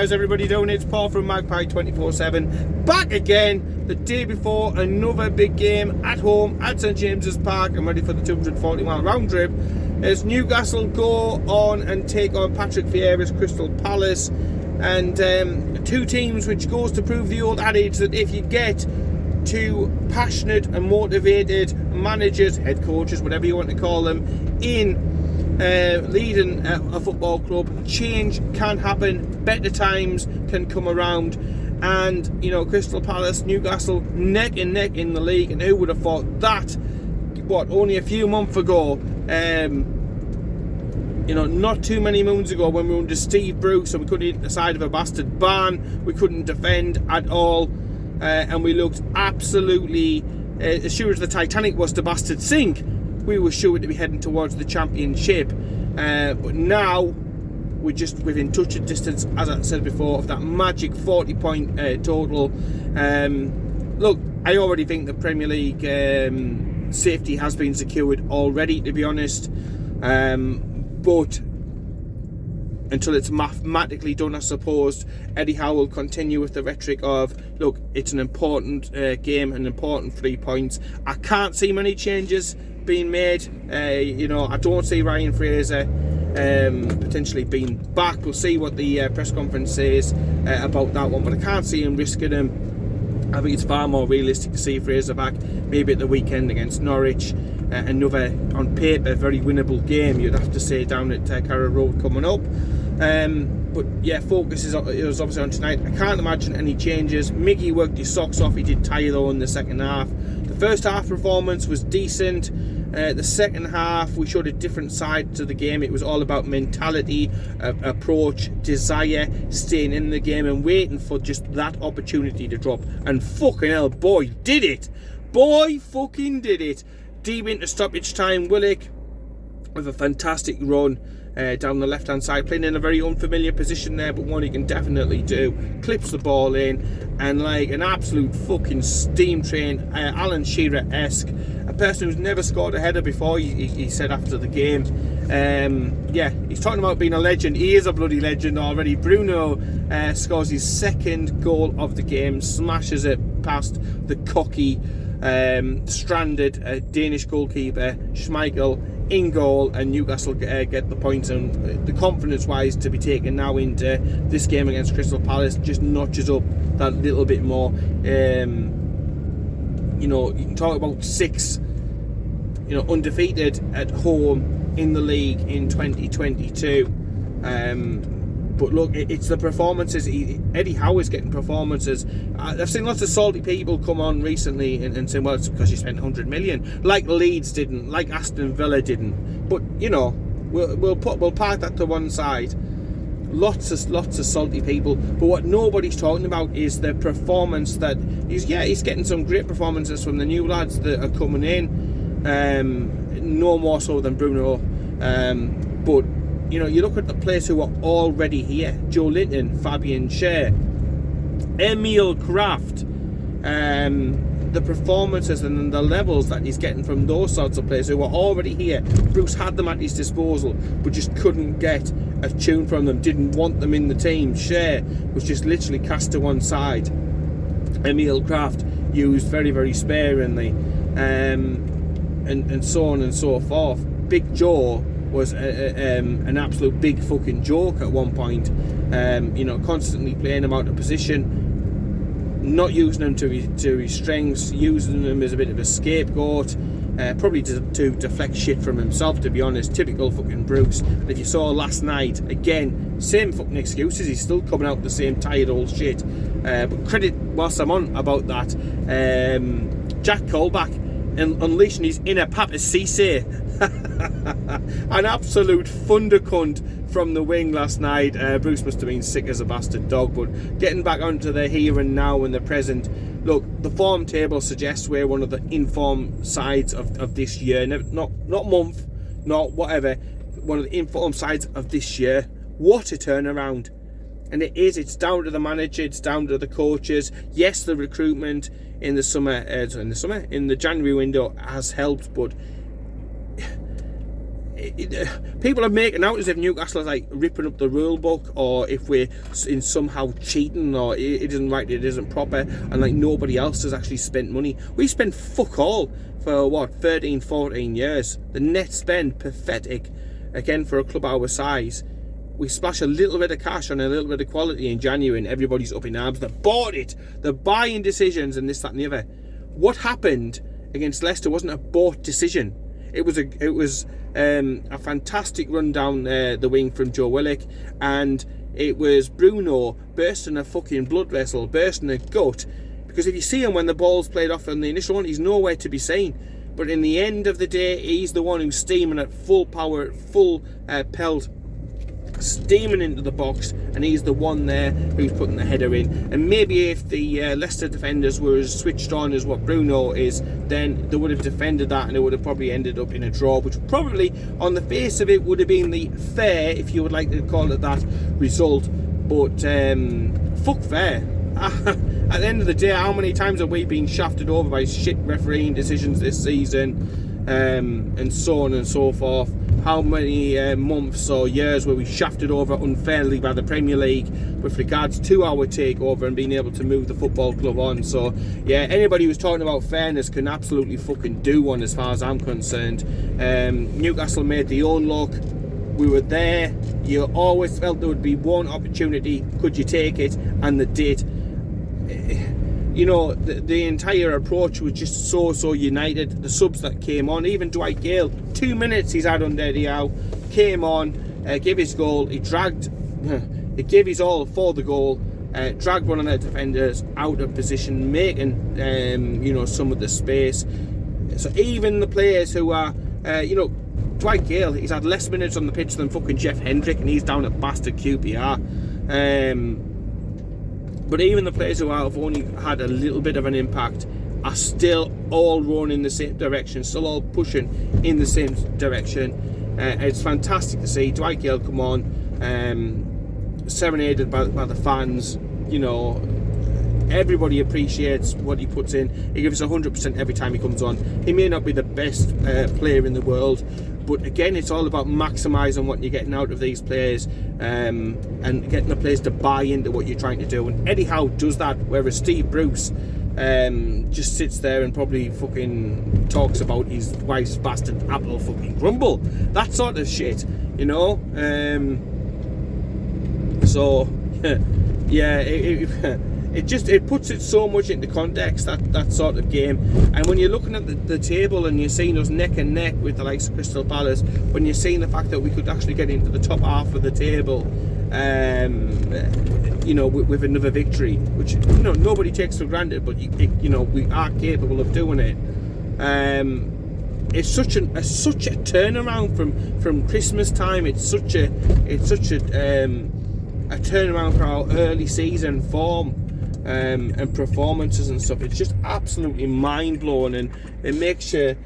how's everybody doing? It's Paul from Magpie 24/7, back again the day before another big game at home at St James's Park. I'm ready for the 240-mile round trip as Newcastle go on and take on Patrick Vieira's Crystal Palace, and two teams which goes to prove the old adage that if you get two passionate and motivated managers, head coaches, whatever you want to call them, in leading a football club, change can happen, better times can come around. And you know, Crystal Palace, Newcastle, neck and neck in the league, and who would have thought that, only a few months ago, not too many moons ago, when we were under Steve Bruce and we couldn't hit the side of a bastard barn, we couldn't defend at all, and we looked absolutely, as sure as the Titanic was to bastard sink, we were sure to be heading towards the championship. But now we're just within touching distance, as I said before, of that magic 40-point total. Look, I already think the Premier League safety has been secured already, to be honest. But until it's mathematically done, I suppose, Eddie Howe will continue with the rhetoric of, look, it's an important game, an important 3 points. I can't see many changes being made. I don't see Ryan Fraser potentially being back. We'll see what the press conference says about that one, but I can't see him risking him. I think it's far more realistic to see Fraser back maybe at the weekend against Norwich. Another, on paper, very winnable game, you'd have to say, down at Carrow Road coming up. But yeah, focus is obviously on tonight. I can't imagine any changes. Miggy worked his socks off. He did tire though in the second half. The first half performance was decent. The second half, we showed a different side to the game. It was all about mentality, approach, desire, staying in the game and waiting for just that opportunity to drop. And fucking hell, boy, did it! Boy, fucking did it! Deep into stoppage time, Willock with a fantastic run down the left-hand side, playing in a very unfamiliar position there, but one he can definitely do. Clips the ball in, and like an absolute fucking steam train, Alan Shearer-esque, a person who's never scored a header before, he said after the game. He's talking about being a legend. He is a bloody legend already. Bruno scores his second goal of the game, smashes it past the cocky, stranded Danish goalkeeper Schmeichel in goal, and Newcastle get the points, and the confidence wise to be taken now into this game against Crystal Palace just notches up that little bit more. You can talk about 6 undefeated at home in the league in 2022, but look, it's the performances. Eddie Howe is getting performances. I've seen lots of salty people come on recently and say, well, it's because you spent 100 million, like Leeds didn't, like Aston Villa didn't. But we'll park that to one side. Lots of salty people. But what nobody's talking about is the performance that he's getting some great performances from the new lads that are coming in. No more so than Bruno, but. You look at the players who are already here: Joe Linton, Fabian Schär, Emil Kraft. The performances and the levels that he's getting from those sorts of players who are already here. Bruce had them at his disposal, but just couldn't get a tune from them, didn't want them in the team. Schär was just literally cast to one side. Emil Kraft used very, very sparingly, and so on and so forth. Big Joe was an absolute big fucking joke at one point, constantly playing him out of position, not using him to his strengths, using him as a bit of a scapegoat, probably to deflect shit from himself, to be honest. Typical fucking Bruce. And if you saw last night, again, same fucking excuses, he's still coming out with the same tired old shit. But credit, whilst I'm on about that, Jack Colback and unleashing his inner Papa Cisse. An absolute thunder cunt from the wing last night. Bruce must have been sick as a bastard dog, but getting back onto the here and now and the present. Look, the form table suggests we're one of the informed sides of this year. Not month, not whatever. One of the informed sides of this year. What a turnaround. And it's down to the manager, it's down to the coaches. Yes, the recruitment in the January window has helped, but people are making out as if Newcastle is like ripping up the rule book, or if we're in somehow cheating, or it isn't right, it isn't proper, and like nobody else has actually spent money. We spent fuck all for what, 13-14 years. The net spend, pathetic. Again, for a club our size, we splash a little bit of cash on a little bit of quality in January and everybody's up in arms. They bought it. They're buying decisions and this, that and the other. What happened against Leicester wasn't a bought decision. It was a fantastic run down the wing from Joe Willock, and it was Bruno bursting a fucking blood vessel, bursting a gut, because if you see him when the ball's played off on the initial one, he's nowhere to be seen. But in the end of the day, he's the one who's steaming at full power, full pelt, steaming into the box, and he's the one there who's putting the header in. And maybe if the Leicester defenders were as switched on as what Bruno is, then they would have defended that and it would have probably ended up in a draw, which probably on the face of it would have been the fair, if you would like to call it that, result. But fuck fair. At the end of the day, how many times have we been shafted over by shit refereeing decisions this season, and so on and so forth? How many months or years were we shafted over unfairly by the Premier League with regards to our takeover and being able to move the football club on? So yeah, anybody who's talking about fairness can absolutely fucking do one as far as I'm concerned. Newcastle made their own luck. We were there. You always felt there would be one opportunity. Could you take it? And they did. You know, the entire approach was just so united. The subs that came on, even Dwight Gale, 2 minutes he's had under Diao, came on, gave his goal. He gave his all for the goal, dragged one of their defenders out of position, making you know, some of the space. So even the players who are, you know, Dwight Gale, he's had less minutes on the pitch than fucking Jeff Hendrick, and he's down at bastard QPR. But even the players who have only had a little bit of an impact are still all rowing in the same direction, still all pushing in the same direction. It's fantastic to see Dwight Gale come on, serenaded by the fans. You know, everybody appreciates what he puts in. He gives 100% every time he comes on. He may not be the best player in the world, but again, it's all about maximising what you're getting out of these players, and getting the players to buy into what you're trying to do. And Eddie Howe does that, whereas Steve Bruce just sits there and probably fucking talks about his wife's bastard apple fucking crumble. That sort of shit, you know. So yeah, it puts it so much into context, that sort of game. And when you're looking at the table and you're seeing us neck and neck with the likes of Crystal Palace, when you're seeing the fact that we could actually get into the top half of the table, you know, with another victory, which, you know, nobody takes for granted, but you know, we are capable of doing it. It's such a turnaround from Christmas time. It's such a turnaround for our early season form. And performances and stuff. It's just absolutely mind-blowing, and it makes you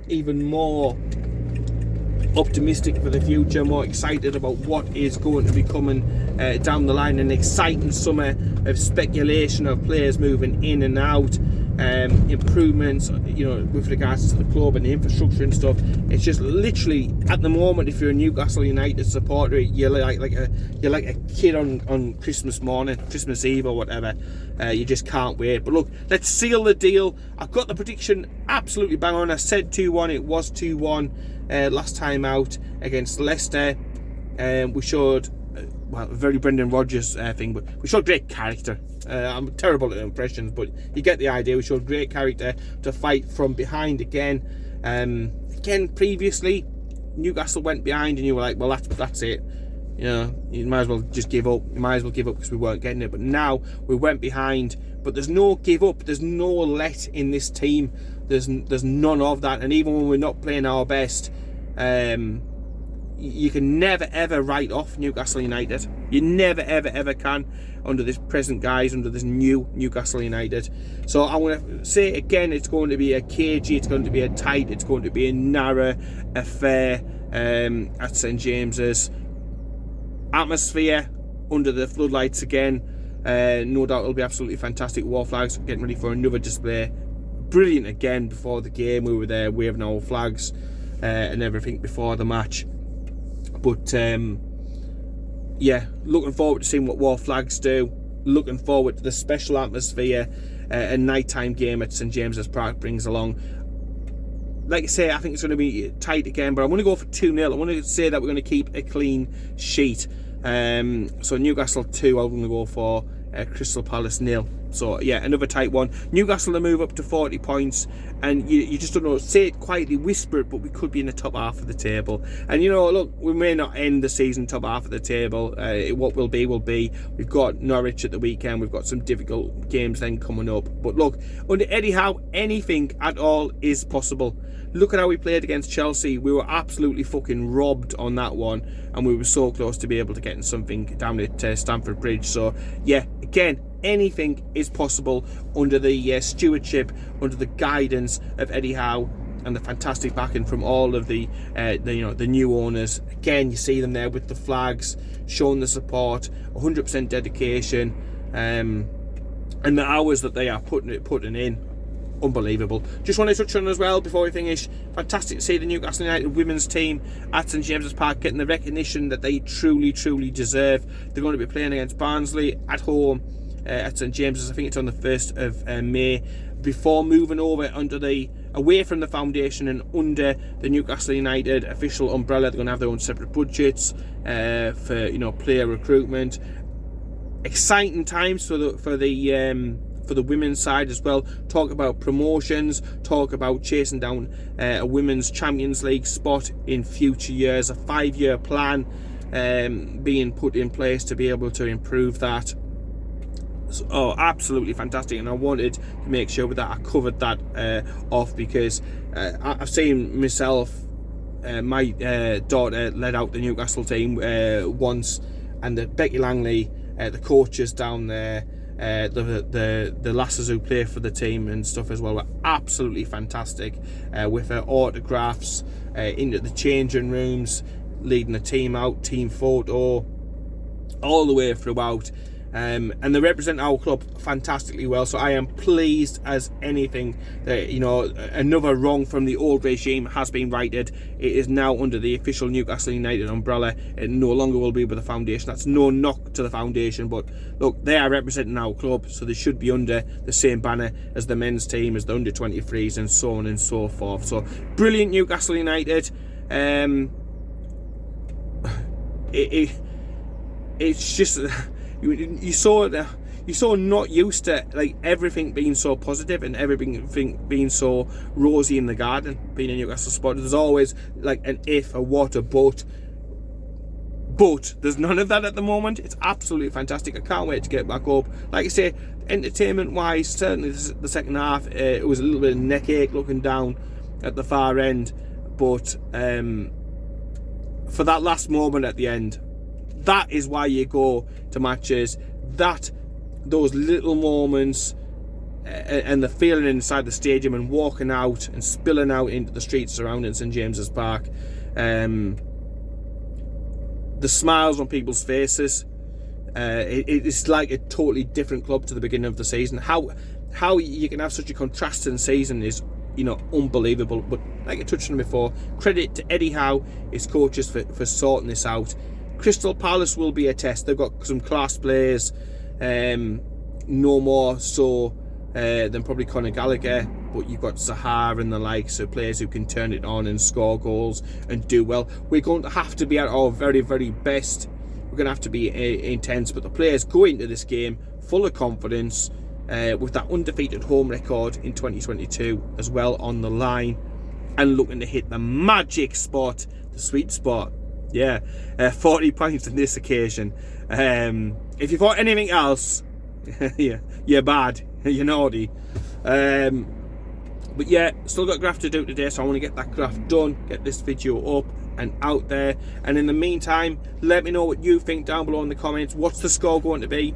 even more optimistic for the future, more excited about what is going to be coming down the line. An exciting summer of speculation of players moving in and out, improvements, you know, with regards to the club and the infrastructure and stuff. It's just literally, at the moment, if you're a Newcastle United supporter, you're like a kid on Christmas morning, Christmas Eve or whatever. You just can't wait. But look, let's seal the deal. I've got the prediction absolutely bang on. I said 2-1. It was 2-1 last time out against Leicester. We showed well, a very Brendan Rodgers thing, but we showed great character. I'm terrible at impressions, but you get the idea. We showed great character to fight from behind again. Again, previously, Newcastle went behind and you were like, well, that's it. You know, you might as well just give up. You might as well give up because we weren't getting it. But now we went behind, but there's no give up. There's no let in this team. There's none of that. And even when we're not playing our best, you can never ever write off Newcastle United. You never ever can under this present guise, under this new Newcastle United. So I want to say again, it's going to be a cagey, it's going to be a tight, it's going to be a narrow affair at St James's. Atmosphere under the floodlights again. No doubt it'll be absolutely fantastic. War flags, getting ready for another display. Brilliant again before the game. We were there waving our flags. and everything before the match. But yeah, looking forward to seeing what War Flags do. Looking forward to the special atmosphere a nighttime game at St James's Park brings along. Like I say, I think it's going to be tight again, but I'm going to go for 2-0. I want to say that we're going to keep a clean sheet. So Newcastle 2, I'm going to go for Crystal Palace 0. So yeah, another tight one. Newcastle to move up to 40 points, and you just don't know, say it quietly, whisper it, but we could be in the top half of the table. And you know, look, we may not end the season top half of the table. What will be will be. We've got Norwich at the weekend, we've got some difficult games then coming up, but look, under Eddie Howe, anything at all is possible. Look at how we played against Chelsea. We were absolutely fucking robbed on that one, and we were so close to be able to get something down at Stamford Bridge. So yeah, again, anything is possible under the stewardship, under the guidance of Eddie Howe, and the fantastic backing from all of the new owners. Again, you see them there with the flags, showing the support, 100% dedication, and the hours that they are putting in. Unbelievable. Just want to touch on as well before we finish. Fantastic to see the Newcastle United women's team at St James's Park getting the recognition that they truly deserve. They're going to be playing against Barnsley at home at St James's. I think it's on the 1st of May. Before moving over away from the foundation and under the Newcastle United official umbrella, they're going to have their own separate budgets for player recruitment. Exciting times for the women's side as well. Talk about promotions, talk about chasing down a women's Champions League spot in future years, a 5-year plan being put in place to be able to improve that. So, absolutely fantastic, and I wanted to make sure that I covered that off, because I've seen myself, my daughter led out the Newcastle team once, and Becky Langley, the coaches down there, the lasses who play for the team and stuff as well, were absolutely fantastic, with her autographs into the changing rooms, leading the team out, team photo, all the way throughout. And they represent our club fantastically well, so I am pleased as anything that another wrong from the old regime has been righted. It is now under the official Newcastle United umbrella. It no longer will be with the foundation. That's no knock to the foundation, but look, they are representing our club, so they should be under the same banner as the men's team, as the under 23s, and so on and so forth. So brilliant, Newcastle United. It's just you're so not used to like everything being so positive and everything being so rosy in the garden, being a Newcastle supporter. There's always like an if, a what, a but there's none of that at the moment. It's absolutely fantastic. I can't wait to get back up. Like I say, entertainment wise, certainly the second half, it was a little bit of neck ache looking down at the far end, but for that last moment at the end, that is why you go to matches. Those little moments and the feeling inside the stadium and walking out and spilling out into the streets surrounding St James's Park, the smiles on people's faces, it's like a totally different club to the beginning of the season. How you can have such a contrasting season is unbelievable. But like I touched on before, credit to Eddie Howe, his coaches, for sorting this out. Crystal Palace will be a test. They've got some class players, no more so than probably Conor Gallagher, but you've got Zaha and the likes, so players who can turn it on and score goals and do well. We're going to have to be at our very, very best. We're going to have to be intense, but the players go into this game full of confidence, with that undefeated home record in 2022 as well on the line, and looking to hit the magic spot, the sweet spot. Yeah, 40 points on this occasion. If you thought anything else, yeah, you're bad, you're naughty. But yeah, still got graph to do today, so I want to get that graph done, get this video up and out there. And in the meantime, let me know what you think down below in the comments. What's the score going to be?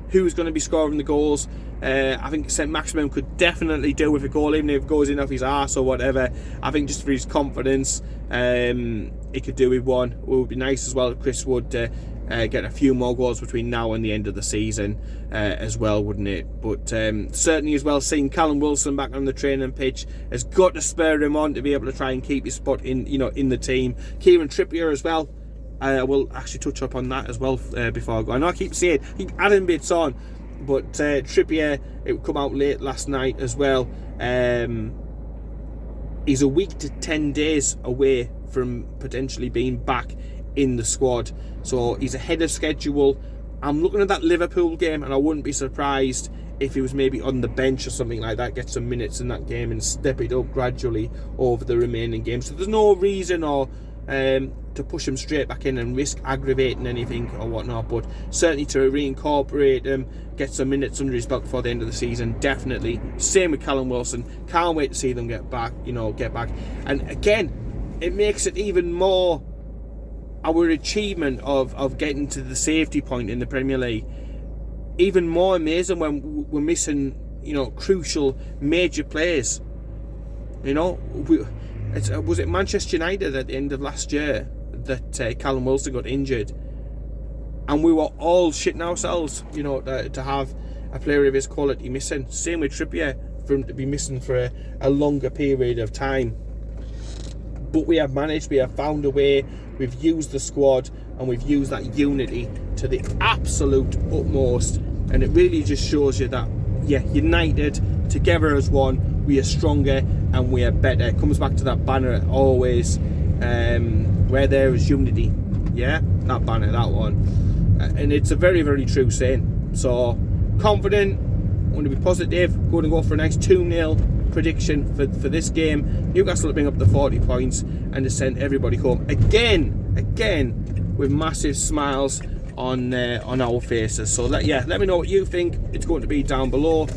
Who's going to be scoring the goals? I think St Maximum could definitely do with a goal, even if it goes in off his arse or whatever. I think just for his confidence, he could do with one. It would be nice as well if Chris would get a few more goals between now and the end of the season as well, wouldn't it? But certainly as well, seeing Callum Wilson back on the training pitch has got to spur him on to be able to try and keep his spot in the team. Kieran Trippier as well. I will actually touch up on that as well before I go. I know I keep adding bits on, but Trippier, it would come out late last night as well. He's a week to 10 days away from potentially being back in the squad, so he's ahead of schedule. I'm looking at that Liverpool game, and I wouldn't be surprised if he was maybe on the bench or something like that, get some minutes in that game and step it up gradually over the remaining games. So there's no reason to push him straight back in and risk aggravating anything or whatnot, but certainly to reincorporate him, get some minutes under his belt before the end of the season, definitely. Same with Callum Wilson. Can't wait to see them get back. And again, it makes it even more our achievement of getting to the safety point in the Premier League even more amazing when we're missing crucial major players. Was it Manchester United at the end of last year that Callum Wilson got injured, and we were all shitting ourselves to have a player of his quality missing. Same with Trippier, for him to be missing for a longer period of time. But we have found a way. We've used the squad, and we've used that unity to the absolute utmost, and it really just shows you that united together as one, we are stronger and we are better. It comes back to that banner always, where there is unity, that banner, that one, and it's a very, very true saying. So confident, I'm going to be positive, going to go for a nice 2-0 prediction for this game. Newcastle will bring up the 40 points and to send everybody home again with massive smiles on our faces. So let me know what you think it's going to be down below.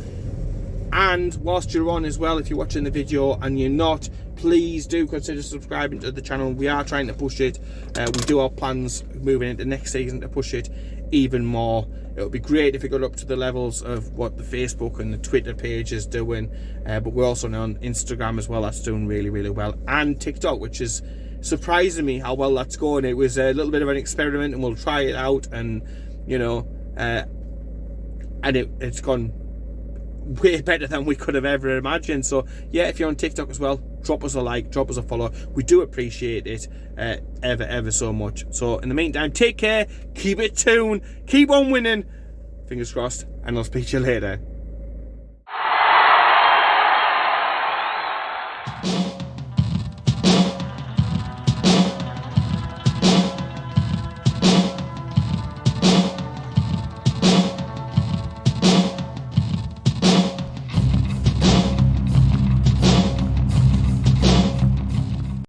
And whilst you're on as well, if you're watching the video and you're not, please do consider subscribing to the channel. We are trying to push it. We do have plans moving into next season to push it even more. It would be great if it got up to the levels of what the Facebook and the Twitter page is doing, but we're also now on Instagram as well. That's doing really, really well, and TikTok, which is surprising me how well that's going. It was a little bit of an experiment, and we'll try it out, and and it's gone way better than we could have ever imagined. So if you're on TikTok as well, drop us a like, drop us a follow. We do appreciate it ever so much. So in the meantime, take care, keep it tuned, keep on winning, fingers crossed, and I'll speak to you later.